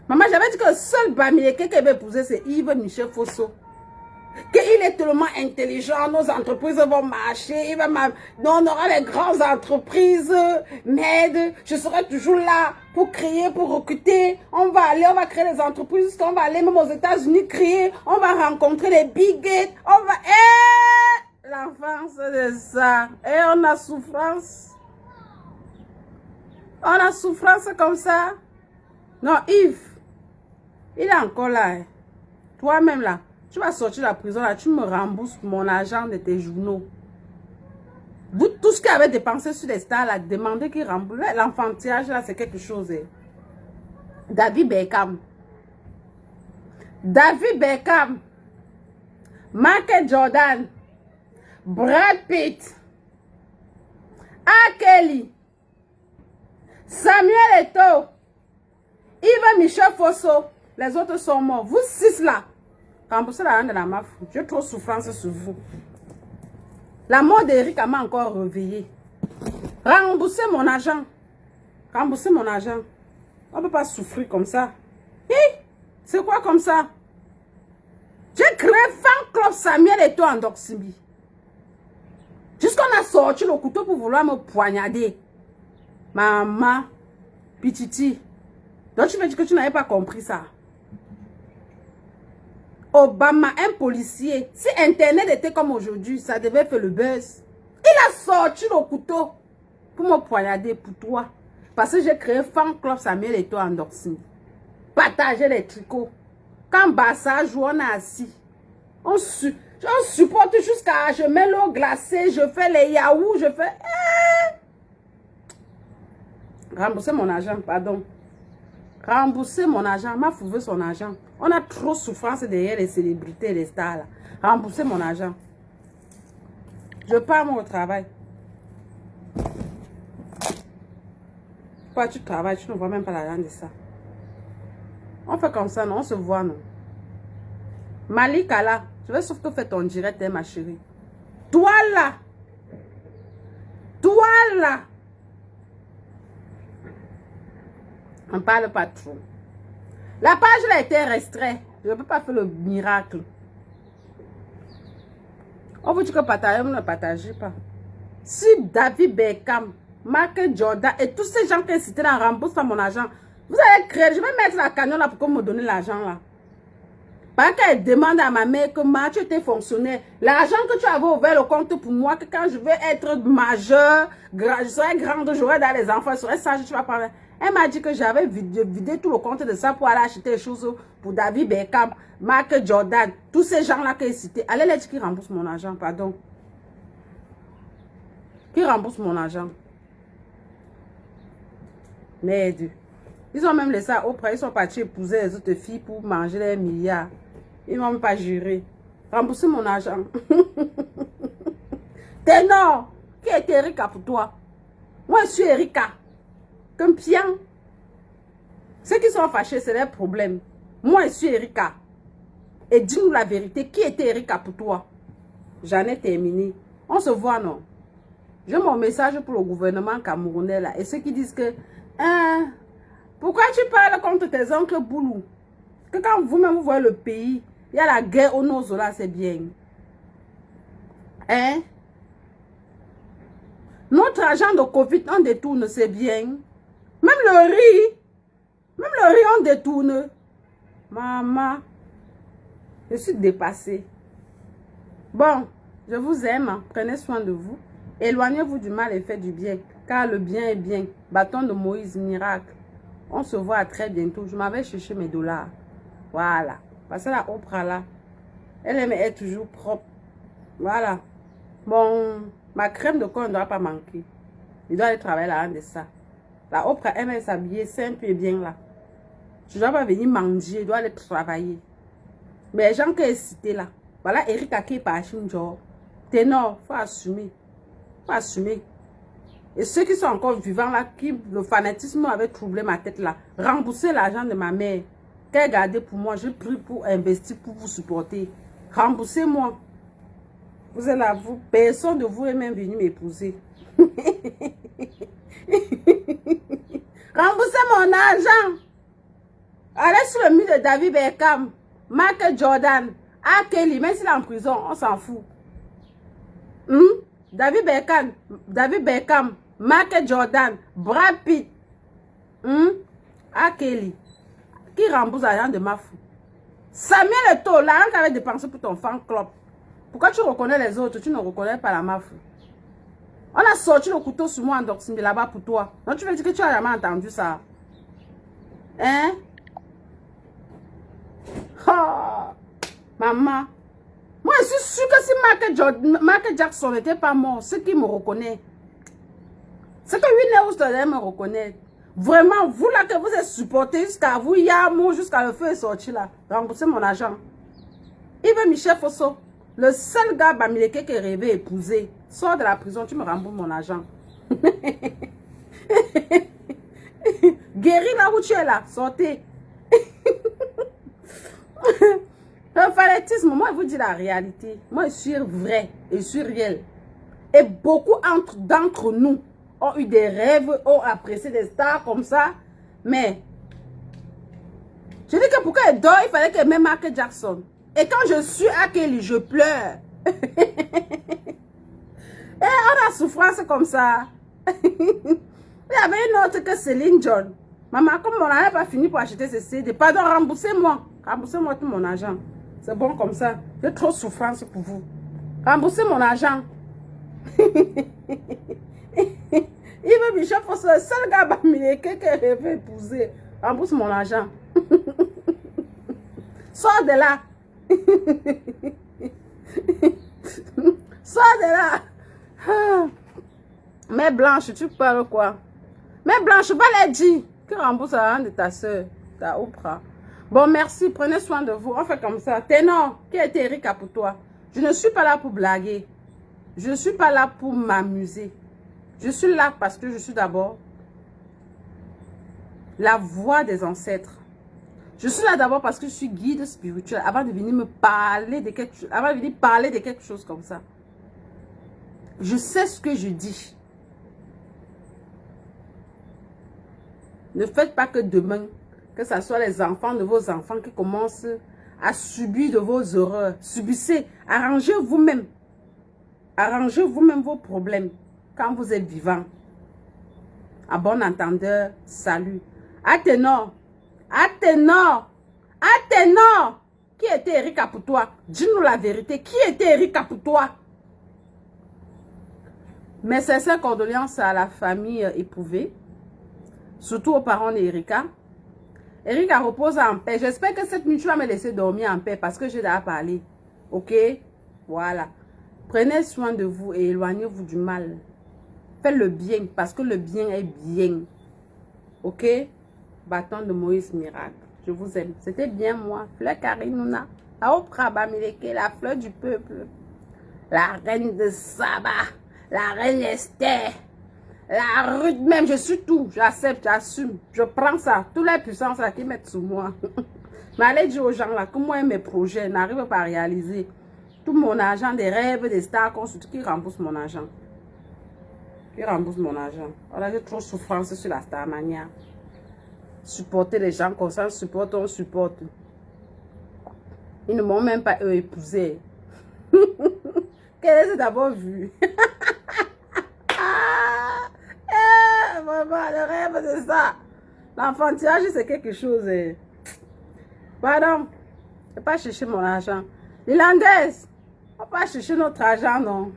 [SPEAKER 1] Maman, j'avais dit que le seul Bamileke qu'elle veut épouser, c'est Yves Michel Fosso. Qu'il est tellement intelligent, nos entreprises vont marcher, on aura les grandes entreprises, mais je serai toujours là pour créer, pour recruter. On va créer les entreprises, on va aller même aux États-Unis créer, on va rencontrer les big gates, on va... L'enfance de ça. Et on a souffrance. On a souffrance comme ça. Non, Yves, il est encore là. Hein. Toi-même là, tu vas sortir de la prison là, tu me rembourses mon argent de tes journaux. Vous, tout ce qu'il avait dépensé sur les stars là, demandez qu'il rembourse. L'enfantillage là, c'est quelque chose. Hein. David Beckham. David Beckham. Michael Jordan. Brad Pitt, A. Kelly, Samuel Eto'o, Yves Michel Fosso, les autres sont morts. Vous 6 là, remboursez l'argent de la mafia. J'ai trop souffrance sur vous. La mort d'Eric m'a encore réveillé. Remboursez mon argent. Remboursez mon argent. On ne peut pas souffrir comme ça. C'est quoi comme ça? J'ai créé fan club Samuel Eto'o en Doximbi. Jusqu'on a sorti le couteau pour vouloir me poignarder. Maman, pititi. Donc tu me dis que tu n'avais pas compris ça. Obama, un policier. Si Internet était comme aujourd'hui, ça devait faire le buzz. Il a sorti le couteau pour me poignarder pour toi. Parce que j'ai créé fan club Samuel Eto'o en Doxing. Partager les tricots. Quand Bassa joue, on est assis. On supporte jusqu'à... Je mets l'eau glacée, je fais les yaourts, je fais... Rembourser mon argent, pardon. Rembourser mon argent, m'a fouvé son argent. On a trop souffrance derrière les célébrités, les stars là. Rembourser mon argent. Je pars moi au travail. Toi, tu travailles, tu ne vois même pas l'argent de ça. On fait comme ça, non? On se voit, non? Malika là, je vais surtout faire ton direct, hein, ma chérie. Toi là. Toi là. On parle pas trop. La page là était restreinte. Je ne peux pas faire le miracle. On vous dit que partager, vous ne partagez pas. Si David Beckham, Michael Jordan et tous ces gens qui ont cité là remboursent pas mon argent, vous allez créer, je vais mettre la cagnotte là pour qu'on me donne l'argent là. Parce qu'elle demande à ma mère que tu étais fonctionnaire. L'argent que tu avais ouvert le compte pour moi, que quand je vais être majeure, je serai grande, j'aurai dans les enfants, je serai sage, tu vas parler. Elle m'a dit que j'avais vidé tout le compte de ça pour aller acheter des choses pour David Beckham, Michael Jordan, tous ces gens-là qu'elle citait. Allez leur dire qu'ils remboursent mon argent, pardon. Qu'ils remboursent mon argent. Merde. Ils ont même laissé à Oprah, ils sont partis épouser les autres filles pour manger les milliards. Ils ne m'ont même pas juré. Rembourser mon argent. Ténor, qui est Erika pour toi? Moi, je suis Erika. Comme Pian. Ceux qui sont fâchés, c'est leur problème. Moi, je suis Erika. Et dis-nous la vérité, qui était Erika pour toi? J'en ai terminé. On se voit, non? J'ai mon message pour le gouvernement camerounais là. Et ceux qui disent que... pourquoi tu parles contre tes oncles Boulou? Que quand vous-même vous voyez le pays, il y a la guerre au Nozola, c'est bien. Hein? Notre argent de Covid, on détourne, c'est bien. Même le riz, on détourne. Maman, je suis dépassée. Bon, je vous aime, prenez soin de vous. Éloignez-vous du mal et faites du bien, car le bien est bien. Bâton de Moïse, miracle. On se voit à très bientôt. Je m'avais cherché mes dollars. Voilà. Parce que la Oprah là, elle aime être toujours propre. Voilà. Bon, ma crème de corps ne doit pas manquer. Il doit aller travailler là de ça. La Oprah aime s'habiller simple et bien là. Je ne dois pas venir manger, il doit aller travailler. Mais les gens qui sont cités là, voilà Erika qui est parti un jour. Ténor, il faut assumer. Il faut assumer. Et ceux qui sont encore vivants là, qui le fanatisme avait troublé ma tête là, remboursez l'argent de ma mère. Qu'elle gardait pour moi, je prie pour investir, pour vous supporter. Remboursez-moi. Vous êtes là, vous. Personne de vous est même venu m'épouser. Remboursez mon argent. Allez sur le mur de David Beckham, Michael Jordan, A. Kelly, même s'il est en prison, on s'en fout. David Beckham, Michael Jordan, Brad Pitt, A. Kelly, qui rembourse l'argent de ma fou. Samuel Eto'o, l'argent que tu avais dépensé pour ton fan club. Pourquoi tu reconnais les autres, tu ne reconnais pas la mafia? On a sorti le couteau sur moi en Doxine là-bas pour toi. Donc tu veux dire que tu n'as jamais entendu ça? Hein? Oh, maman. Moi, je suis sûre que si Michael Jackson n'était pas mort, c'est qui me reconnaît. C'est que Whitney Houston me reconnaît. Vraiment, vous là que vous êtes supporté jusqu'à vous, il y a amour jusqu'à le feu est sorti là. Remboursez mon argent. Yves Michel Fosso, le seul gars Bamileke qui rêvait épouser, sort de la prison, tu me rembourses mon argent. Guéri là où tu es là, sortez. Le fanatisme, moi je vous dis la réalité. Moi je suis vrai et je suis réel. Et beaucoup d'entre nous ont eu des rêves, ont apprécié des stars comme ça. Mais je dis que pour qu'elle dort, il fallait qu'elle mette Michael Jackson. Et quand je suis à Kelly, je pleure. Et on a souffrance comme ça. Il y avait une autre que Céline John. Maman, comme on n'avait pas fini pour acheter ces CD, pardon, remboursez-moi. Remboursez-moi tout mon argent. C'est bon comme ça. J'ai trop de souffrance pour vous. Remboursez mon argent. Il veut Michel pour ce seul gars Bamileke qui rêvait épouser. Rembourse mon argent. Sors de là. Sors de là. Mais Blanche, tu parles quoi? Mais Blanche, va les dire que rembourse l'argent de ta soeur, ta Oprah. Bon, merci, prenez soin de vous. On fait comme ça. Ténor, qui est Erika pour toi? Je ne suis pas là pour blaguer. Je ne suis pas là pour m'amuser. Je suis là parce que je suis d'abord la voix des ancêtres. Je suis là d'abord parce que je suis guide spirituel avant de venir me parler de quelque chose, avant de venir parler de quelque chose comme ça. Je sais ce que je dis. Ne faites pas que demain, que ce soit les enfants de vos enfants qui commencent à subir de vos horreurs. Subissez, arrangez vous-même. Arrangez vous-même vos problèmes quand vous êtes vivant. À bon entendeur, salut. Athénor, Athénor, Athénor. Qui était Erika pour toi? Dis-nous la vérité. Qui était Erika pour toi? Mes sincères condoléances à la famille éprouvée, surtout aux parents d'Erika. Erika repose en paix. J'espère que cette nuit, tu vas me laisser dormir en paix parce que j'ai déjà parlé. Ok? Voilà. Prenez soin de vous et éloignez-vous du mal. Faites le bien parce que le bien est bien. Ok? Bâton de Moïse miracle. Je vous aime. C'était bien moi, Fleur Karinouna. Aopra Bamileke, la fleur du peuple. La reine de Saba. La reine Esther. La rude même. Je suis tout. J'accepte, j'assume. Je prends ça. Toutes les puissances là qui mettent sous moi. Mais allez dire aux gens là que moi mes projets n'arrivent pas à réaliser. Tout mon argent, des rêves, des stars consultés, qui rembourse mon argent. Qui rembourse mon argent. Voilà, j'ai trop de souffrance sur la Starmania. Supporter les gens comme ça, on supporte. Ils ne m'ont même pas épousé. Quel est d'abord vu? Vraiment, le rêve de ça. L'enfantillage, c'est quelque chose. Pardon, je ne vais pas chercher mon argent. L'Irlandaise, on ne va pas chercher notre argent, non.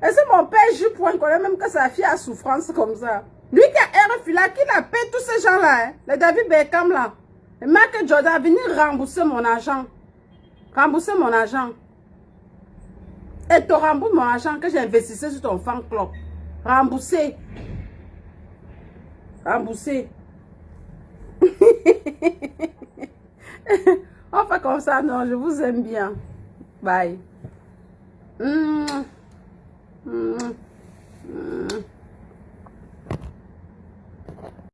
[SPEAKER 1] Est-ce que mon père joue pour un collègue, même que sa fille a souffrance comme ça? Lui qui a RFI là, qui la paie tous ces gens-là, hein? Les David Beckham là. Et Marc Jordan, venir rembourser mon argent. Rembourser mon argent. Et te rembourse mon argent que j'ai investi sur ton fan club. Rembourser. Rembourser. On fait comme ça, non, je vous aime bien. Bye.